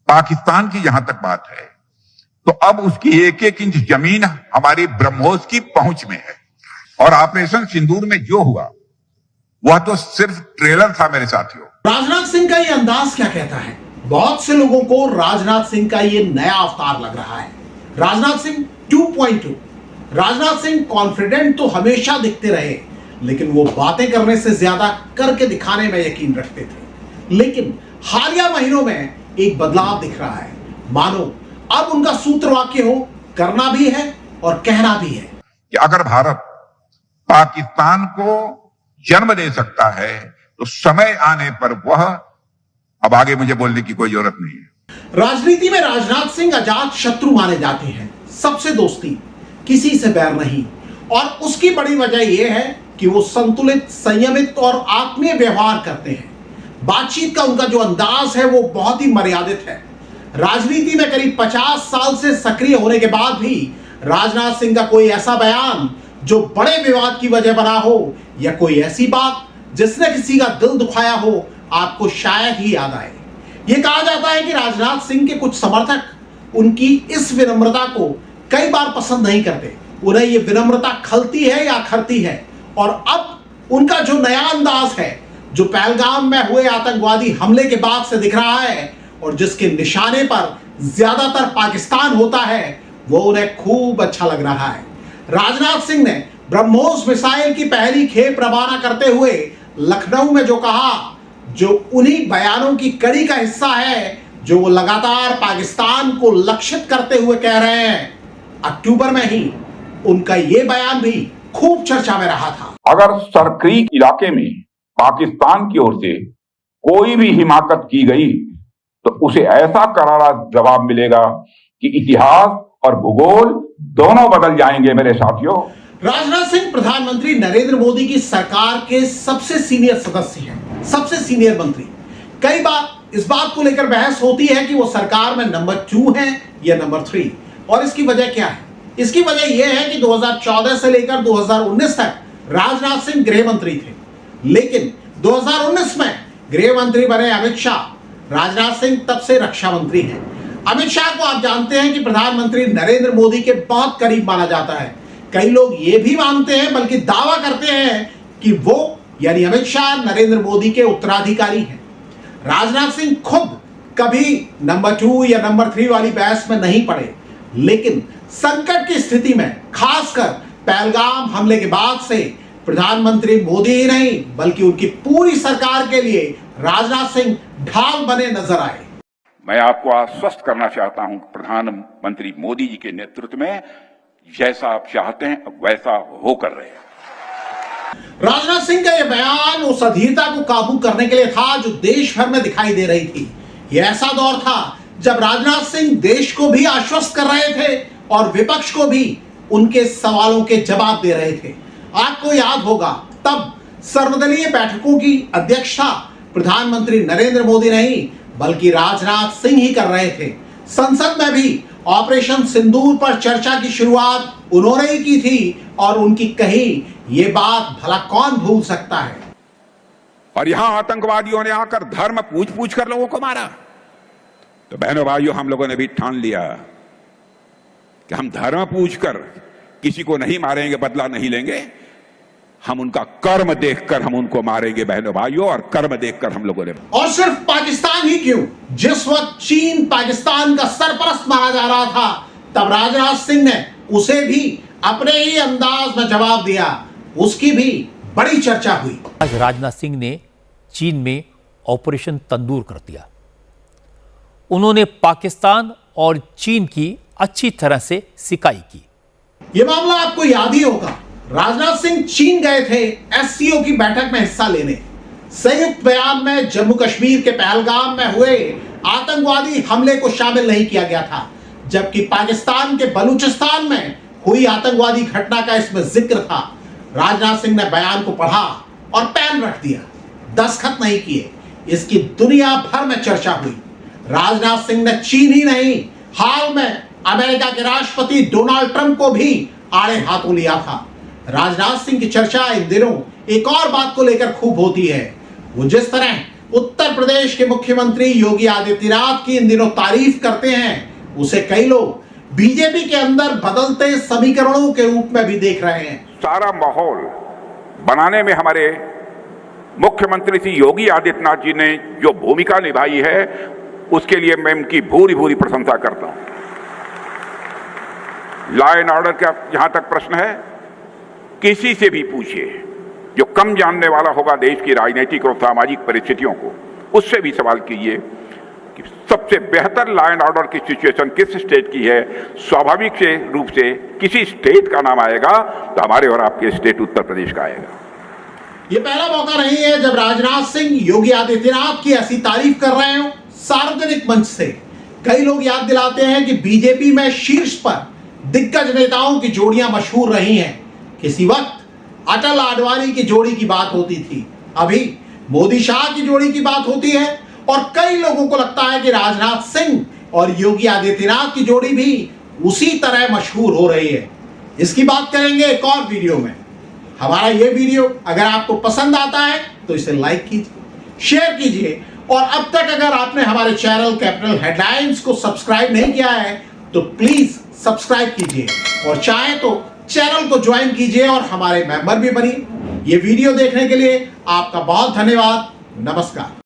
पाकिस्तान की जहां तक बात है तो अब उसकी एक एक इंच जमीन हमारी ब्रह्मोस की पहुंच में है। और ऑपरेशन सिंदूर में जो हुआ वह तो सिर्फ ट्रेलर था मेरे साथियों। राजनाथ सिंह का ये अंदाज क्या कहता है? बहुत से लोगों को राजनाथ सिंह का ये नया अवतार लग रहा है। राजनाथ सिंह 2.2। राजनाथ सिंह कॉन्फिडेंट तो हमेशा दिखते रहे, लेकिन वो बातें करने से ज्यादा करके दिखाने में यकीन रखते थे। लेकिन हालिया महीनों में एक बदलाव दिख रहा है। मानो अब उनका सूत्र वाक्य हो, करना भी है और कहना भी है कि अगर भारत पाकिस्तान को जन्म दे सकता है तो समय आने पर वह, अब आगे मुझे बोलने की कोई जरूरत नहीं है। राजनीति में राजनाथ सिंह अजात शत्रु माने जाते हैं, सबसे दोस्ती, किसी से बैर नहीं। और उसकी बड़ी वजह यह है कि वो संतुलित, संयमित और आत्मीय व्यवहार करते हैं। बातचीत का उनका जो अंदाज है वो बहुत ही मर्यादित है। राजनीति में करीब 50 साल से सक्रिय होने के बाद भी राजनाथ सिंह का कोई ऐसा बयान जो बड़े विवाद की वजह बना हो या कोई ऐसी बात जिसने किसी का दिल दुखाया हो आपको शायद ही याद आए। यह कहा जाता है कि राजनाथ सिंह के कुछ समर्थक उनकी इस विनम्रता को कई बार पसंद नहीं करते। उन्हें यह विनम्रता खलती है या अखरती है। और अब उनका जो नया अंदाज है, जो पहलगाम में हुए आतंकवादी हमले के बाद से दिख रहा है और जिसके निशाने पर ज्यादातर पाकिस्तान होता है, वो उन्हें खूब अच्छा लग रहा है। राजनाथ सिंह ने ब्रह्मोस मिसाइल की पहली खेप रवाना करते हुए लखनऊ में जो कहा, जो उन्हीं बयानों की कड़ी का हिस्सा है जो वो लगातार पाकिस्तान को लक्षित करते हुए कह रहे हैं। अक्टूबर में ही उनका यह बयान भी खूब चर्चा में रहा था। अगर सरक्रीक इलाके में पाकिस्तान की ओर से कोई भी हिमाकत की गई तो उसे ऐसा करारा जवाब मिलेगा कि इतिहास और भूगोल दोनों बदल जाएंगे मेरे साथियों। राजनाथ सिंह प्रधानमंत्री नरेंद्र मोदी की सरकार के सबसे सीनियर सदस्य हैं, सबसे सीनियर मंत्री। कई बार इस बात को लेकर बहस होती है कि वो सरकार में नंबर 2 है या नंबर 3। और इसकी वजह क्या है? इसकी वजह यह है कि 2014 से लेकर 2019 तक राजनाथ सिंह गृह मंत्री थे, लेकिन 2019 में गृह मंत्री बने अमित शाह। राजनाथ सिंह तब से रक्षा मंत्री हैं। अमित शाह को आप जानते हैं कि प्रधानमंत्री नरेंद्र मोदी के बहुत करीब माना जाता है। कई लोग ये भी मानते हैं, बल्कि दावा करते हैं कि वो यानी अमित शाह नरेंद्र मोदी के उत्तराधिकारी हैं। राजनाथ सिंह खुद कभी नंबर 2 या नंबर 3 वाली बहस में नहीं पड़े, लेकिन संकट की स्थिति में, खासकर पहलगाम हमले के बाद से प्रधानमंत्री मोदी ही नहीं बल्कि उनकी पूरी सरकार के लिए राजनाथ सिंह ढाल बने नजर आए। मैं आपको आश्वस्त करना चाहता हूं कि प्रधानमंत्री मोदी जी के नेतृत्व में जैसा आप चाहते हैं वैसा होकर रहे। राजनाथ सिंह का यह बयान उस अधीरता को काबू करने के लिए था जो देश भर में दिखाई दे रही थी। यह ऐसा दौर था जब राजनाथ सिंह देश को भी आश्वस्त कर रहे थे और विपक्ष को भी उनके सवालों के जवाब दे रहे थे। आपको याद होगा तब सर्वदलीय बैठकों की अध्यक्षता प्रधानमंत्री नरेंद्र मोदी नहीं बल्कि राजनाथ सिंह ही कर रहे थे। संसद में भी ऑपरेशन सिंदूर पर चर्चा की शुरुआत उन्होंने ही की थी और उनकी कही ये बात भला कौन भूल सकता है। और यहां आतंकवादियों ने आकर धर्म पूछ पूछ कर लोगों को मारा। तो बहनों भाइयों, हम लोगों ने भी ठान लिया कि हम धर्म पूछकर किसी को नहीं मारेंगे, बदला नहीं लेंगे। हम उनका कर्म देखकर हम उनको मारेंगे बहनों भाइयों, और कर्म देखकर हम लोगों ने। और सिर्फ पाकिस्तान ही क्यों, जिस वक्त चीन पाकिस्तान का सरपरस्त माना जा रहा था तब राजनाथ सिंह ने उसे भी अपने ही अंदाज में जवाब दिया। उसकी भी बड़ी चर्चा हुई। आज राजनाथ सिंह ने चीन में ऑपरेशन तंदूर कर दिया। उन्होंने पाकिस्तान और चीन की अच्छी तरह से सिकाई की। यह मामला आपको याद ही होगा। राजनाथ सिंह चीन गए थे एससीओ की बैठक में हिस्सा लेने। संयुक्त बयान में जम्मू कश्मीर के पहलगाम में हुए आतंकवादी हमले को शामिल नहीं किया गया था, जबकि पाकिस्तान के बलूचिस्तान में हुई आतंकवादी घटना का इसमें जिक्र था। राजनाथ सिंह ने बयान को पढ़ा और पेन रख दिया, दस्तखत नहीं किए। इसकी दुनिया भर में चर्चा हुई। राजनाथ सिंह ने चीन ही नहीं, हाल में अमेरिका के राष्ट्रपति डोनाल्ड ट्रंप को भी आड़े हाथों लिया था। राजनाथ सिंह की चर्चा इन दिनों एक और बात को लेकर खूब होती है। वो जिस तरह उत्तर प्रदेश के मुख्यमंत्री योगी आदित्यनाथ की इन दिनों तारीफ करते हैं, उसे कई लोग बीजेपी के अंदर बदलते समीकरणों के रूप में भी देख रहे हैं। सारा माहौल बनाने में हमारे मुख्यमंत्री श्री योगी आदित्यनाथ जी ने जो भूमिका निभाई है, उसके लिए मैं उनकी भूरी भूरी प्रशंसा करता हूं। लॉ एंड ऑर्डर का जहां तक प्रश्न है, किसी से भी पूछिए जो कम जानने वाला होगा देश की राजनीतिक और सामाजिक परिस्थितियों को, उससे भी सवाल कीजिए कि सबसे बेहतर लॉ एंड ऑर्डर की सिचुएशन किस स्टेट की है। स्वाभाविक से रूप से किसी स्टेट का नाम आएगा तो हमारे और आपके स्टेट उत्तर प्रदेश का आएगा। यह पहला मौका नहीं है जब राजनाथ सिंह योगी आदित्यनाथ की ऐसी तारीफ कर रहे हो सार्वजनिक मंच से। कई लोग याद दिलाते हैं कि बीजेपी में शीर्ष पर दिग्गज नेताओं की जोड़ियां मशहूर रही हैं। किसी वक्त अटल आडवाणी की जोड़ी की बात होती थी, अभी मोदी शाह की जोड़ी की बात होती है, और कई लोगों को लगता है कि राजनाथ सिंह और योगी आदित्यनाथ की जोड़ी भी उसी तरह मशहूर हो रही है। इसकी बात करेंगे एक और वीडियो में। हमारा ये वीडियो अगर आपको पसंद आता है तो इसे लाइक कीजिए, शेयर कीजिए, और अब तक अगर आपने हमारे चैनल कैपिटल हेडलाइंस को सब्सक्राइब नहीं किया है तो प्लीज सब्सक्राइब कीजिए, और चाहे तो चैनल को ज्वाइन कीजिए और हमारे मेंबर भी बनिए। ये वीडियो देखने के लिए आपका बहुत धन्यवाद। नमस्कार।